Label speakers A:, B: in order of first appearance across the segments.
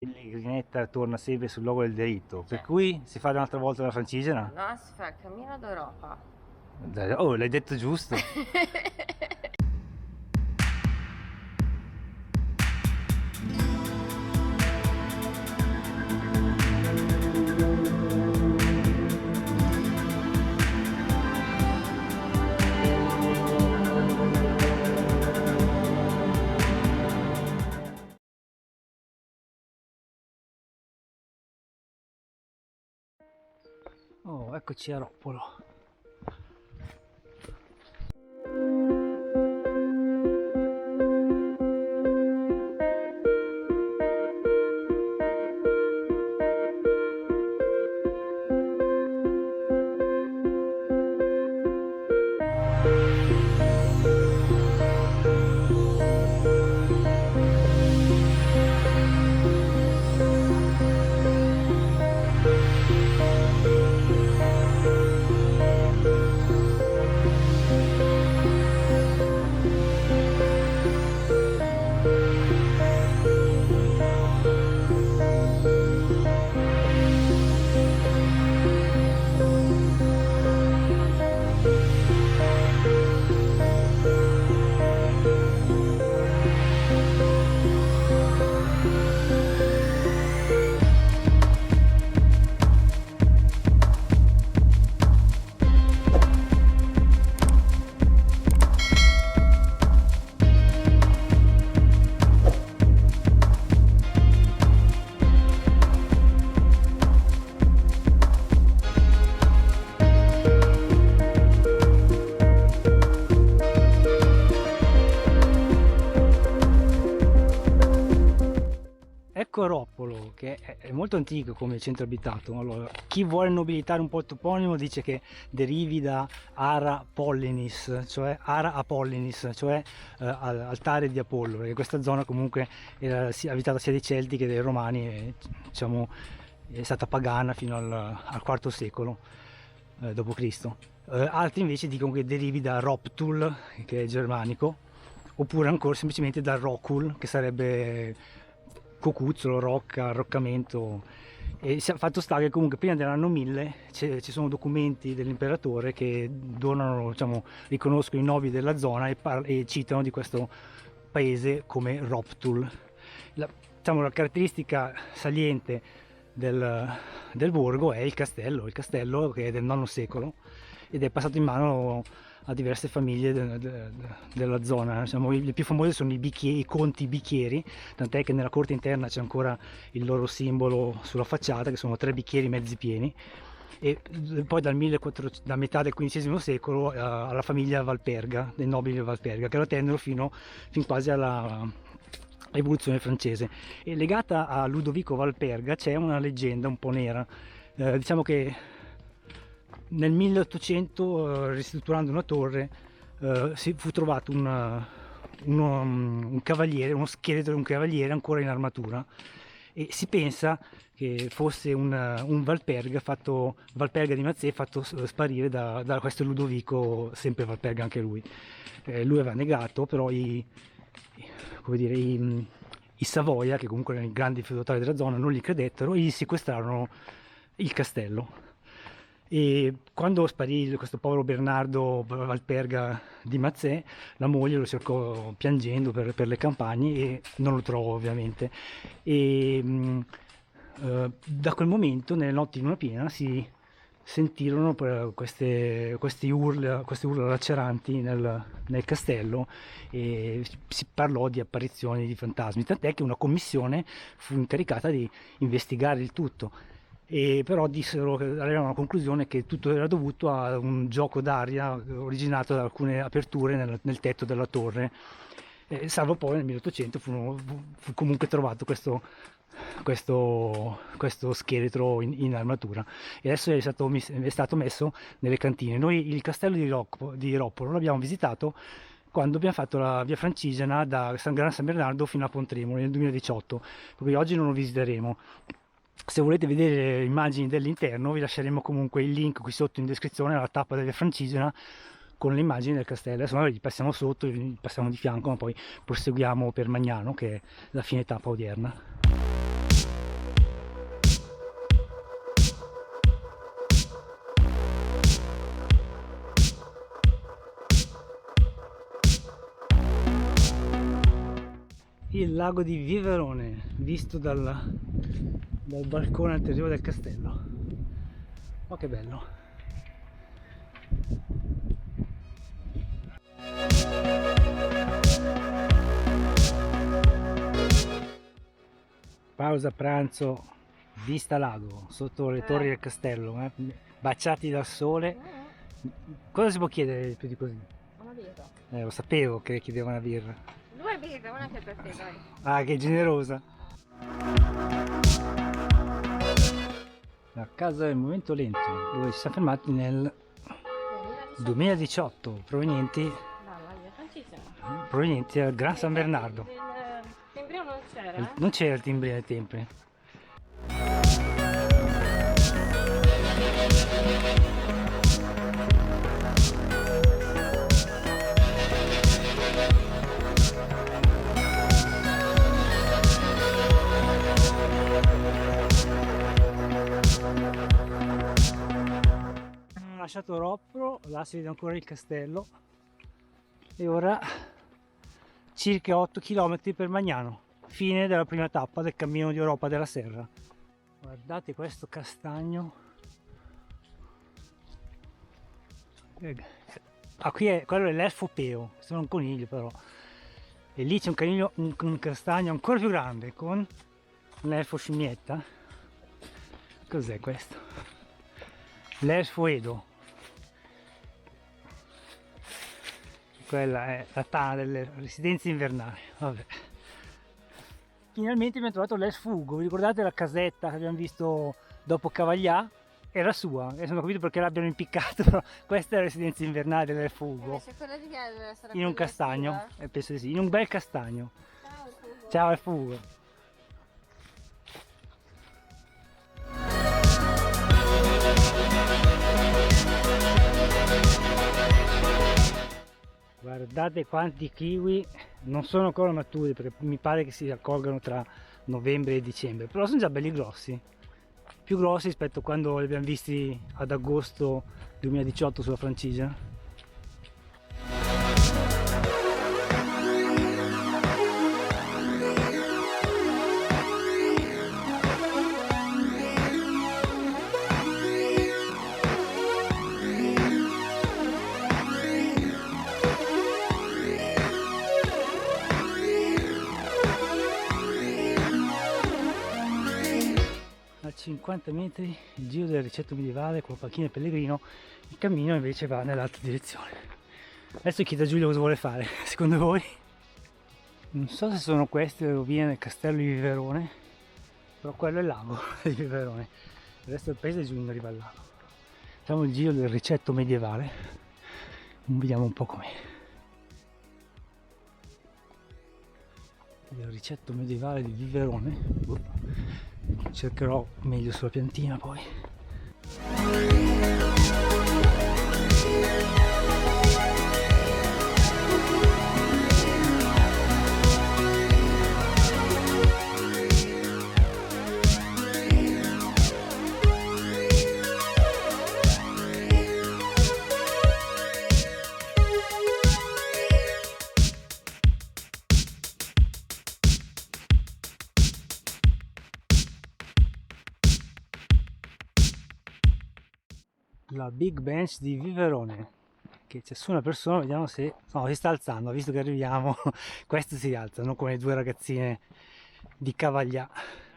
A: Pellegrinetta torna sempre sul luogo del delitto, per
B: Cioè,
A: cui si fa un'altra volta la Francigena?
B: no, si fa il cammino d'Europa.
A: Oh, l'hai detto giusto. Oh, eccoci a Roppolo. Ecco Roppolo, che è molto antico come centro abitato. Allora, chi vuole nobilitare un po' il toponimo dice che derivi da Ara Pollinis, cioè Ara Apollinis, cioè altare di Apollo, perché questa zona comunque era abitata sia dai Celti che dai Romani e diciamo è stata pagana fino al IV secolo d.C. Altri invece dicono che derivi da Roptul, che è germanico, oppure ancora semplicemente da Rocul, che sarebbe cocuzzolo, rocca, arroccamento. E fatto sta che comunque prima dell'anno 1000 ci sono documenti dell'imperatore che donano, diciamo, riconoscono i nobili della zona e citano di questo paese come Roptul. Diciamo, la caratteristica saliente del borgo è il castello che è del IX secolo ed è passato in mano a diverse famiglie della zona. Diciamo, le più famose sono i conti bicchieri, tant'è che nella corte interna c'è ancora il loro simbolo sulla facciata, che sono 3 bicchieri mezzi pieni. E poi da metà del XV secolo alla famiglia Valperga, dei nobili Valperga, che lo tendono fin quasi alla rivoluzione francese. E legata a Ludovico Valperga c'è una leggenda un po' nera. Diciamo che nel 1800, ristrutturando una torre, fu trovato un cavaliere, uno scheletro di un cavaliere ancora in armatura, e si pensa che fosse un Valperga di Mazzè fatto sparire da questo Ludovico, sempre Valperga anche lui. Lui aveva negato, però come dire, i Savoia, che comunque erano i grandi feudatari della zona, non gli credettero e gli sequestrarono il castello. E quando sparì questo povero Bernardo Valperga di Mazzè, la moglie lo cercò piangendo per le campagne e non lo trovò ovviamente. E da quel momento, nelle notti di luna piena, si sentirono queste urla laceranti nel castello e si parlò di apparizioni di fantasmi, tant'è che una commissione fu incaricata di investigare il tutto. E però arrivarono alla conclusione che tutto era dovuto a un gioco d'aria originato da alcune aperture nel tetto della torre, salvo poi nel 1800 fu comunque trovato questo scheletro in armatura e adesso è stato messo nelle cantine. Noi il castello di Roppolo l'abbiamo visitato quando abbiamo fatto la via Francigena da Gran San Bernardo fino a Pontremoli nel 2018, per cui oggi non lo visiteremo. Se volete vedere immagini dell'interno vi lasceremo comunque il link qui sotto in descrizione alla tappa della Francigena con le immagini del castello. Adesso magari gli passiamo sotto, gli passiamo di fianco, ma poi proseguiamo per Magnano, che è la fine tappa odierna. il lago di Viverone visto dal balcone anteriore del castello. Oh, che bello! Pausa pranzo, vista lago sotto le torri del castello, baciati dal sole. Cosa si può chiedere più di così?
B: Una birra.
A: Lo sapevo che chiedeva una birra.
B: 2 birre, una anche per te, dai.
A: Ah, che generosa! La casa del Movimento Lento, dove ci siamo fermati nel 2018, provenienti dal Gran San Bernardo.
B: Il timbrino non c'era,
A: Non c'era il timbrino ai tempi. Abbiamo lasciato Roppro, là si vede ancora il castello e ora circa 8 km per Magnano, fine della prima tappa del cammino di Europa della Serra. Guardate questo castagno. Ah, quello è l'elfo peo, sembra un coniglio però. E lì c'è un castagno ancora più grande con un elfo scimmietta. Cos'è questo? L'elfo Edo. Quella è la tana delle residenze invernali. Vabbè. Finalmente abbiamo trovato l'elfo Ugo. Vi ricordate la casetta che abbiamo visto dopo Cavaglià? Era sua, adesso non ho capito perché l'abbiano impiccato, però questa è la residenza invernale dell'elfo Ugo.
B: Invece quella di Chiesa deve essere
A: In un
B: quella
A: castagno,
B: estiva.
A: penso di sì, in un bel castagno.
B: Ciao, Fugo.
A: Ciao elfo Ugo. Guardate quanti kiwi, non sono ancora maturi perché mi pare che si raccolgano tra novembre e dicembre, però sono già belli grossi, più grossi rispetto a quando li abbiamo visti ad agosto 2018 sulla Francigia. A 50 metri il giro del Ricetto Medievale con Panchina e Pellegrino, il cammino invece va nell'altra direzione. Adesso chiedo a Giulio cosa vuole fare, secondo voi? Non so se sono queste le rovine del castello di Viverone, però quello è il lago di Viverone, il resto del paese è giù in riva al lago. Facciamo il giro del Ricetto Medievale, vediamo un po' com'è. Il Ricetto Medievale di Viverone. Cercherò meglio sulla piantina poi. La Big Bench di Viverone, che c'è su una persona, vediamo se... no, si sta alzando, visto che arriviamo, questo si alza, non come le due ragazzine di Cavaglià.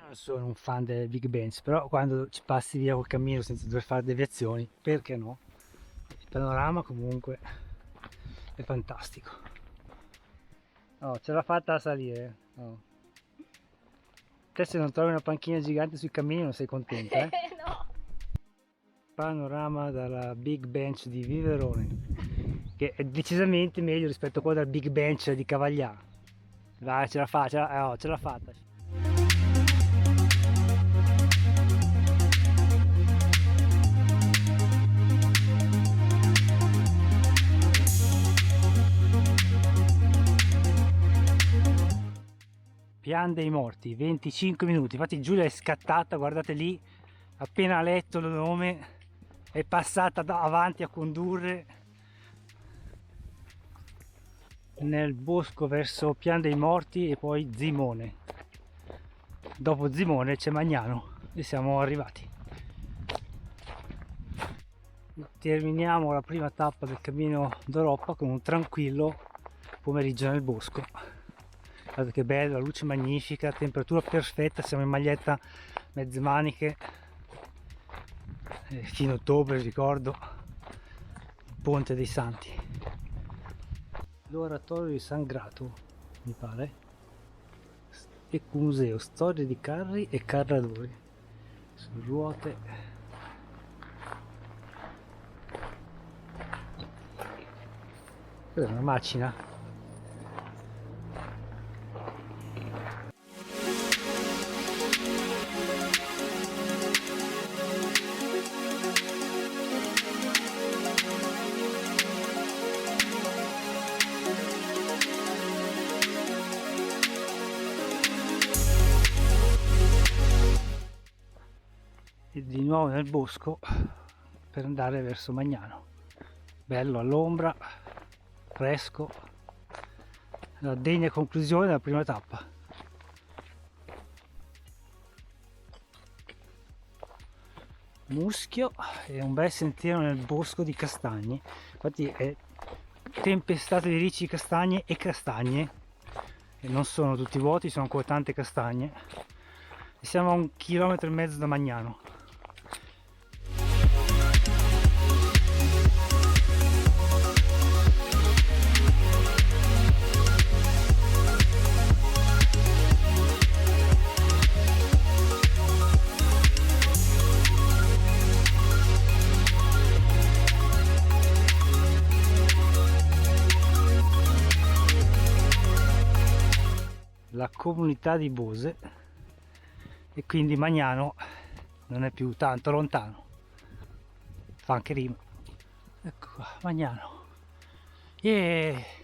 A: Non sono un fan del Big Bench, però quando ci passi via col cammino senza dover fare deviazioni, perché no? Il panorama comunque è fantastico. Oh, ce l'ha fatta a salire. Oh. Te se non trovi una panchina gigante sui cammini non sei contenta, eh?
B: No.
A: Panorama dalla Big Bench di Viverone, che è decisamente meglio rispetto a quello del Big Bench di Cavaglià. Dai, ce l'ha fatta, ce l'ha fatta. Pian dei Morti, 25 minuti, infatti Giulia è scattata, guardate lì, appena letto il nome è passata avanti a condurre. nel bosco verso Pian dei Morti e poi Zimone. Dopo Zimone c'è Magnano e siamo arrivati. Terminiamo la prima tappa del cammino d'Europa con un tranquillo pomeriggio nel bosco. Guardate che bello, la luce magnifica, temperatura perfetta, siamo in maglietta mezze maniche, fine ottobre ricordo, Ponte dei Santi, l'oratorio di San Grato mi pare, e museo, storia di carri e carradori su ruote. Quella è una macina. E di nuovo nel bosco per andare verso Magnano, bello all'ombra, fresco, la degna conclusione della prima tappa. Muschio e un bel sentiero nel bosco di castagne, infatti è tempestato di ricci castagne e castagne, e non sono tutti vuoti, sono ancora tante castagne, e siamo a 1,5 chilometri da Magnano. La comunità di Bose, e quindi Magnano non è più tanto lontano, fa anche rima. Ecco qua, Magnano. Yeah.